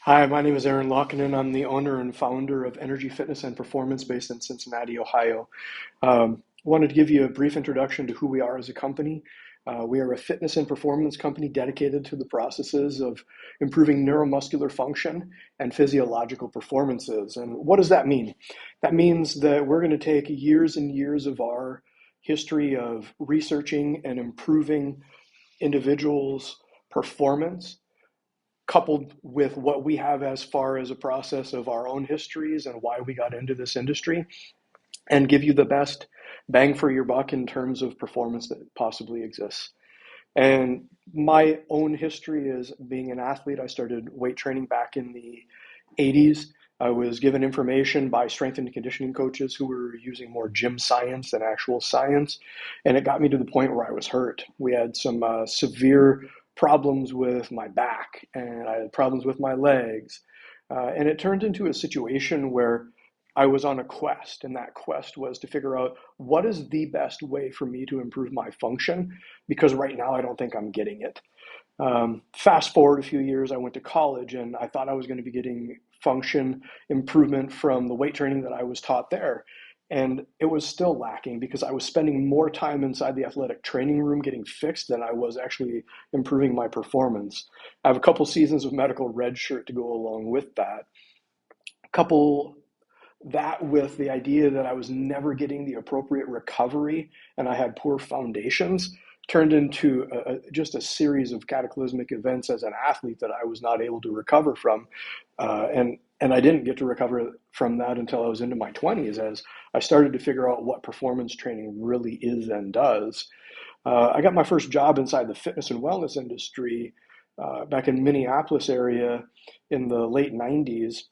Hi, my name is Aaron Lockinen. I'm the owner and founder of NRG Fitness and Performance based in Cincinnati, Ohio. Wanted to give you a brief introduction to who we are as a company. We are a fitness and performance company dedicated to the processes of improving neuromuscular function and physiological performances. And what does that mean? That means that we're going to take years and years of our history of researching and improving individuals' performance coupled with what we have as far as a process of our own histories and why we got into this industry, and give you the best bang for your buck in terms of performance that possibly exists. And my own history is being an athlete. I started weight training back in the 80s. I was given information by strength and conditioning coaches who were using more gym science than actual science. And it got me to the point where I was hurt. We had some severe problems with my back, and I had problems with my legs. And it turned into a situation where I was on a quest, and that quest was to figure out what is the best way for me to improve my function, because right now I don't think I'm getting it. Fast forward a few years, I went to college and I thought I was going to be getting function improvement from the weight training that I was taught there. And it was still lacking because I was spending more time inside the athletic training room getting fixed than I was actually improving my performance. I have a couple seasons of medical red shirt to go along with that. Couple that with the idea that I was never getting the appropriate recovery and I had poor foundations turned into just a series of cataclysmic events as an athlete that I was not able to recover from. And I didn't get to recover from that until I was into my 20s as I started to figure out what performance training really is and does. I got my first job inside the fitness and wellness industry back in Minneapolis area in the late 90s.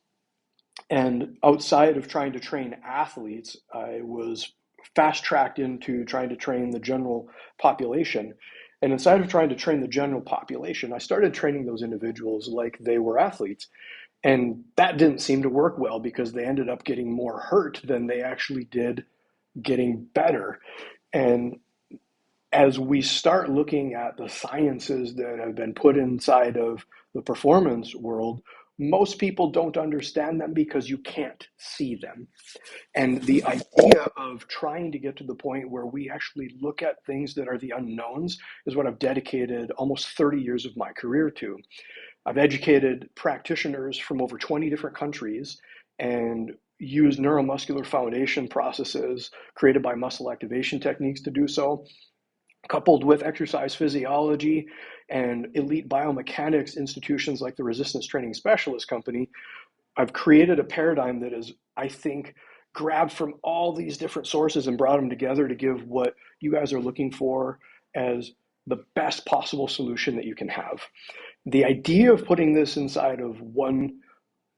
And outside of trying to train athletes, I was fast tracked into trying to train the general population. And inside of trying to train the general population, I started training those individuals like they were athletes. And that didn't seem to work well because they ended up getting more hurt than they actually did getting better. And as we start looking at the sciences that have been put inside of the performance world, most people don't understand them because you can't see them. And the idea of trying to get to the point where we actually look at things that are the unknowns is what I've dedicated almost 30 years of my career to. I've educated practitioners from over 20 different countries and used neuromuscular foundation processes created by muscle activation techniques to do so, coupled with exercise physiology and elite biomechanics institutions like the Resistance Training Specialist Company. I've created a paradigm that is, I think, grabbed from all these different sources and brought them together to give what you guys are looking for as the best possible solution that you can have. The idea of putting this inside of one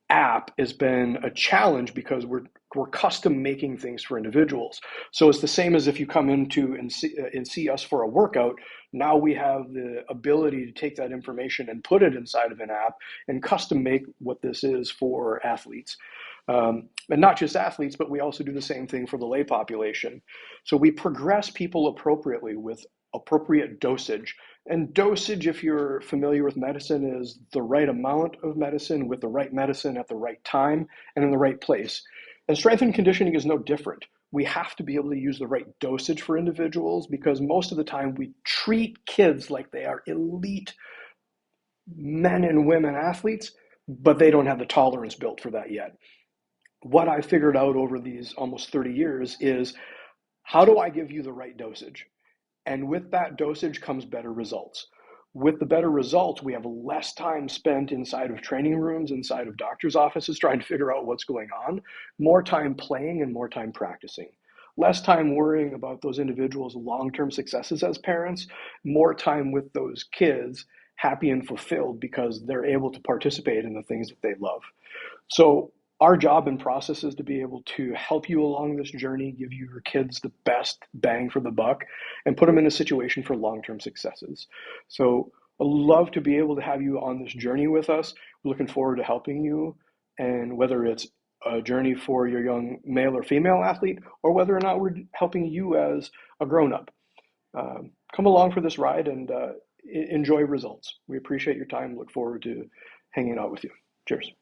app has been a challenge because we're custom making things for individuals. So it's the same as if you come into and see us for a workout. Now we have the ability to take that information and put it inside of an app and custom make what this is for athletes. And not just athletes, but we also do the same thing for the lay population. So we progress people appropriately with appropriate dosage. And dosage, if you're familiar with medicine, is the right amount of medicine with the right medicine at the right time and in the right place. And strength and conditioning is no different. We have to be able to use the right dosage for individuals because most of the time we treat kids like they are elite men and women athletes, but they don't have the tolerance built for that yet. What I figured out over these almost 30 years is how do I give you the right dosage? And with that dosage comes better results. With the better results, we have less time spent inside of training rooms, inside of doctors' offices trying to figure out what's going on, more time playing and more time practicing. Less time worrying about those individuals' long-term successes as parents, more time with those kids happy and fulfilled because they're able to participate in the things that they love. So our job and process is to be able to help you along this journey, give your kids the best bang for the buck, and put them in a situation for long-term successes. So I'd love to be able to have you on this journey with us. We're looking forward to helping you, and whether it's a journey for your young male or female athlete, or whether or not we're helping you as a grown-up. Come along for this ride and enjoy results. We appreciate your time. Look forward to hanging out with you. Cheers.